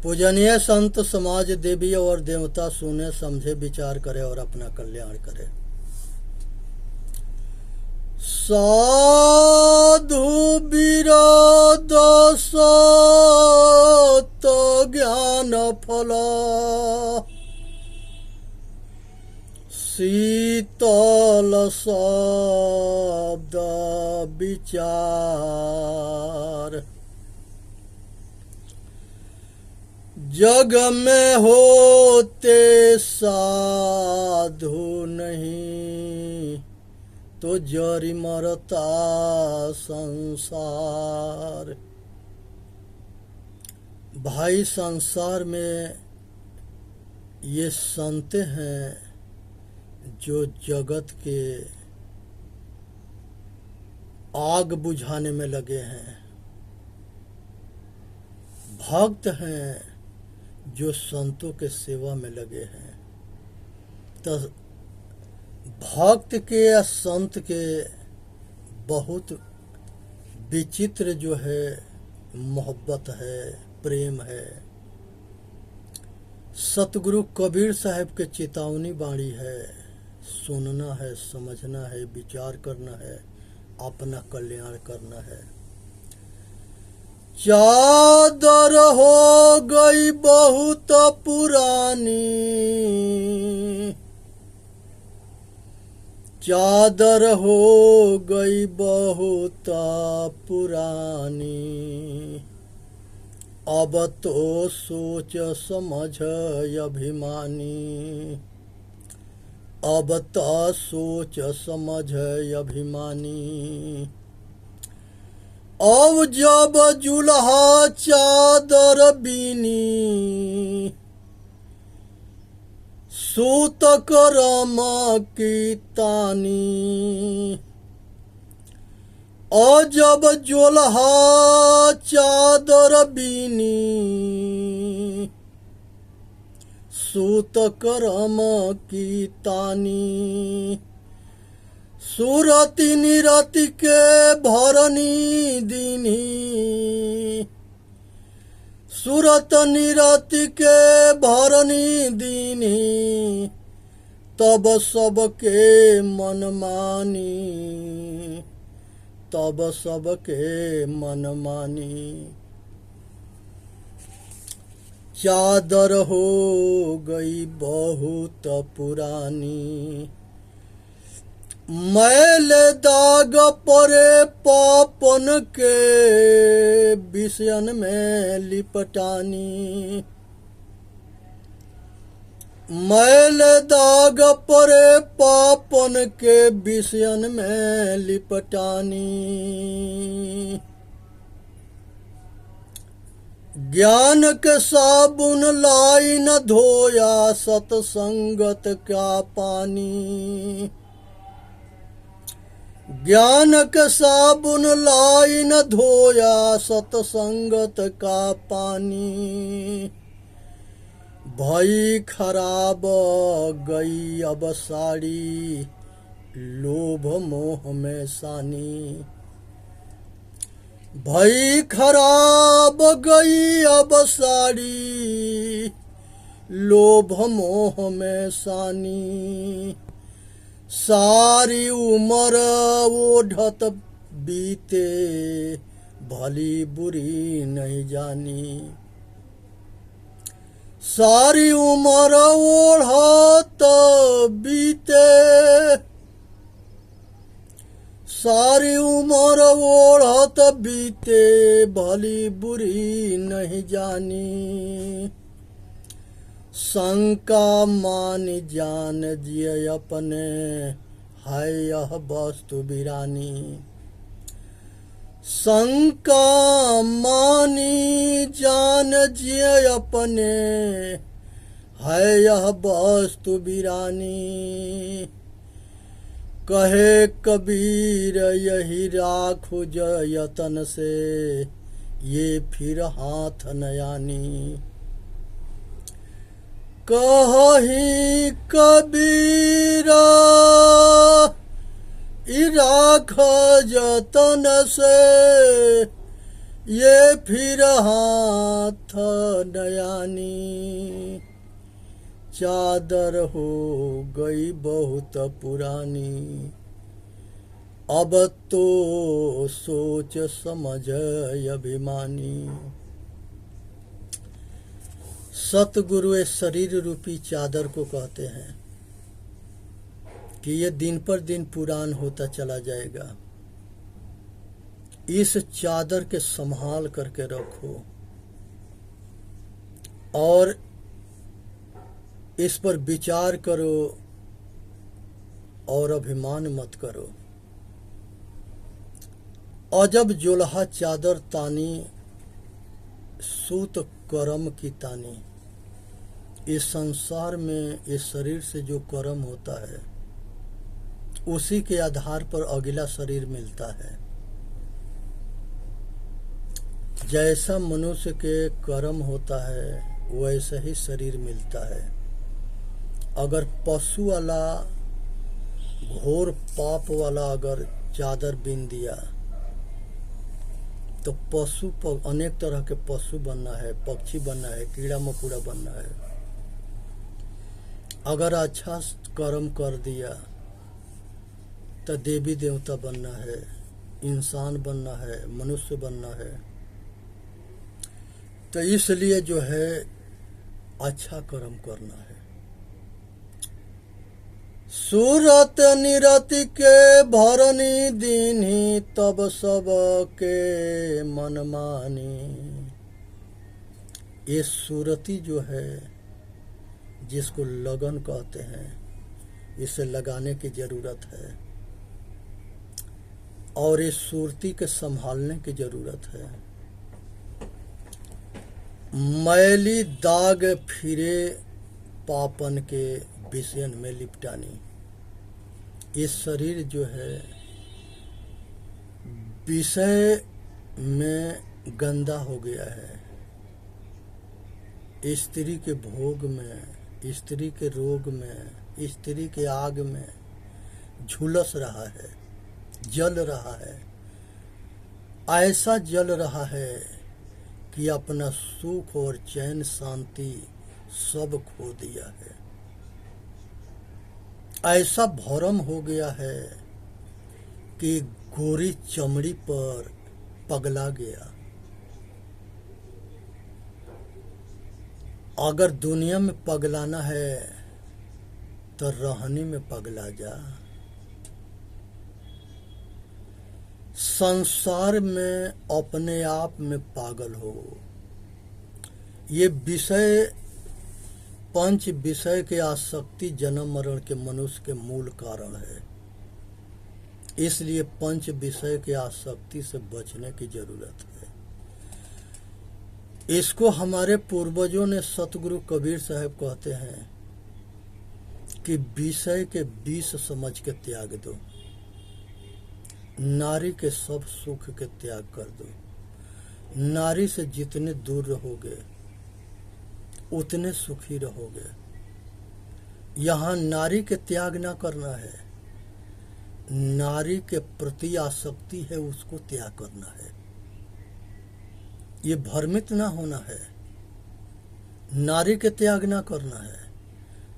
पूजनीय संत समाज देवी और देवता सुने समझे विचार करे और अपना कल्याण करे। साधु विरोध सत ज्ञान फल शीतल शब्द विचार जग में होते साधु नहीं तो जरी मरता संसार। भाई संसार में ये संत हैं जो जगत के आग बुझाने में लगे हैं। भक्त हैं जो संतों के सेवा में लगे हैं। तो भक्त के या संत के बहुत विचित्र जो है मोहब्बत है, प्रेम है। सतगुरु कबीर साहब के चेतावनी बाणी है, सुनना है, समझना है, विचार करना है, अपना कल्याण करना है। चादर हो गई बहुत पुरानी, चादर हो गई बहुत पुरानी, अब तो सोच समझ अभिमानी, अब तो सोच समझ अभिमानी। अब जब जुल्हा चादर बीनी, सूत करम की तानी। और जब जुल्हा चादर बीनी, सूत करम की तानी। सुरति निरति के भरनी दीनी, सुरत निरति के भरनी दीनी। तब सबके मन मानी, तब सबके मन मानी। चादर हो गई बहुत पुरानी, मैल दाग परे पापन के विषयन में लिपटानी। मैल दाग परे पापन के विषयन में लिपटानी। ज्ञान के साबुन लाई न धोया सतसंगत का पानी। ज्ञान के साबुन लाई न धोया सतसंगत का पानी। भई खराब गई अब साड़ी लोभ मोह में सानी। भई खराब गई अब साड़ी लोभ मोह में सानी। सारी उम्र ओढ़त बीते भली बुरी नहीं जानी। सारी उम्र ओढ़त बीते, सारी उम्र ओढ़त बीते भली बुरी नहीं जानी। शंका मान जान जिय अपने है यह वस्तु बिरानी। शंका मानी जान जिय अपने है यह वस्तु बिरानी। कहे कबीर यही राखो यतन से ये फिर हाथ नयानी। कही कबीरा राख जतन से ये फिर हाथ नाथ नयानी, चादर हो गई बहुत पुरानी, अब तो सोच समझ अभिमानी। सतगुरु इस शरीर रूपी चादर को कहते हैं कि ये दिन पर दिन पुरान होता चला जाएगा। इस चादर के संभाल करके रखो और इस पर विचार करो और अभिमान मत करो। अजब जोलहा चादर तानी, सूत कर्म की तानी। इस संसार में इस शरीर से जो कर्म होता है उसी के आधार पर अगला शरीर मिलता है। जैसा मनुष्य के कर्म होता है वैसा ही शरीर मिलता है। अगर पशु वाला घोर पाप वाला अगर चादर बिन दिया तो पशु अनेक तरह के पशु बनना है, पक्षी बनना है, कीड़ा मकोड़ा बनना है। अगर अच्छा कर्म कर दिया तो देवी देवता बनना है, इंसान बनना है, मनुष्य बनना है। तो इसलिए जो है अच्छा कर्म करना है। सूरत निरति के भरनी दीन्ही, तब सब के मन मानी। ये सूरती जो है जिसको लगन कहते हैं, इसे लगाने की जरूरत है और इस सूरती के संभालने की जरूरत है। मैली दाग फिरे पापन के विषयन में लिपटानी। इस शरीर जो है विषय में गंदा हो गया है। स्त्री के भोग में, स्त्री के रोग में, स्त्री के आग में झुलस रहा है, जल रहा है। ऐसा जल रहा है कि अपना सुख और चैन शांति सब खो दिया है। ऐसा भरम हो गया है कि गोरी चमड़ी पर पगला गया। अगर दुनिया में पगलाना है तो रहनी में पगला जा। संसार में अपने आप में पागल हो। ये विषय, पंच विषय के आसक्ति जन्म मरण के मनुष्य के मूल कारण है। इसलिए पंच विषय के आसक्ति से बचने की जरूरत है। इसको हमारे पूर्वजों ने, सतगुरु कबीर साहब कहते हैं कि विषय के विष समझ के त्याग दो, नारी के सब सुख के त्याग कर दो। नारी से जितने दूर रहोगे उतने सुखी रहोगे। यहाँ नारी के त्याग ना करना है, नारी के प्रति आसक्ति है उसको त्याग करना है। ये भ्रमित ना होना है। नारी के त्याग ना करना है,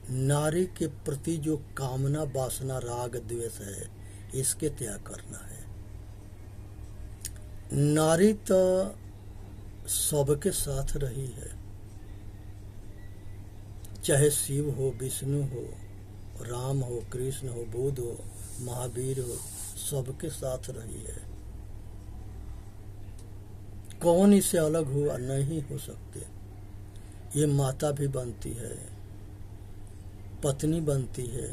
नारी के प्रति जो कामना वासना राग द्वेष है इसके त्याग करना है। नारी तो सबके साथ रही है, चाहे शिव हो, विष्णु हो, राम हो, कृष्ण हो, बुद्ध हो, महावीर हो, सबके साथ रही है। कौन इससे अलग हुआ? नहीं हो सकते। ये माता भी बनती है, पत्नी बनती है,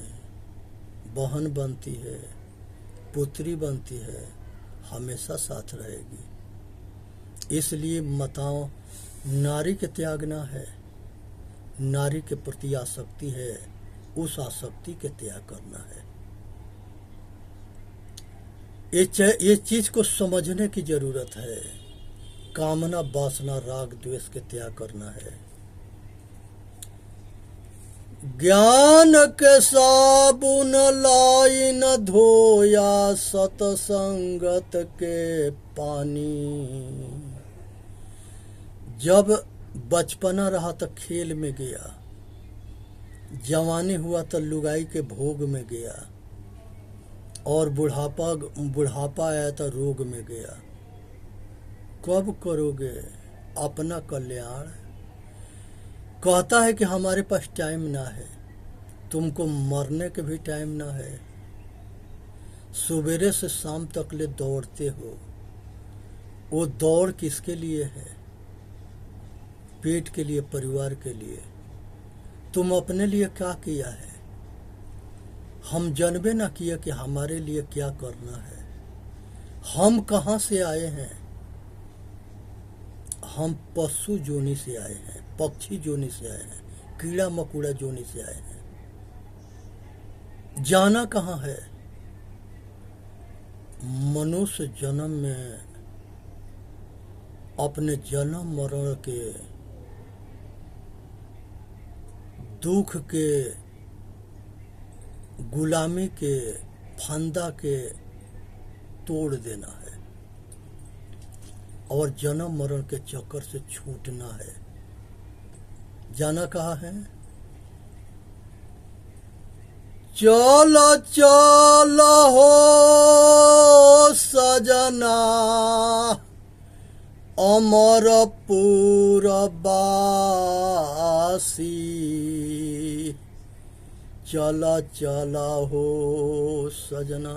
बहन बनती है, पुत्री बनती है, हमेशा साथ रहेगी। इसलिए माताओं, नारी के त्यागना है, नारी के प्रति आसक्ति है, उस आसक्ति के त्याग करना है। ये चीज को समझने की जरूरत है। कामना वासना राग द्वेष के त्याग करना है। ज्ञान के साबुन लाई न धोया, सतसंगत के पानी। जब बचपना रहा तो खेल में गया, जवानी हुआ तो लुगाई के भोग में गया, और बुढ़ापा आया तो रोग में गया। कब करोगे अपना कल्याण? कहता है कि हमारे पास टाइम ना है, तुमको मरने के भी टाइम ना है। सवेरे से शाम तक ले दौड़ते हो, वो दौड़ किसके लिए है? पेट के लिए, परिवार के लिए। तुम अपने लिए क्या किया है? हम जानबे ना किया कि हमारे लिए क्या करना है। हम कहाँ से आए हैं? हम पशु जोनि से आए हैं, पक्षी जोनि से आए हैं, कीड़ा मकोड़ा जोनि से आए हैं। जाना कहाँ है? मनुष्य जन्म में अपने जन्म मरण के दुख के, गुलामी के फंदा के तोड़ देना है और जन्म मरण के चक्कर से छूटना है। जाना कहाँ है? चलो चलो हो सजना अमरपुर बासी, चला चला हो सजना।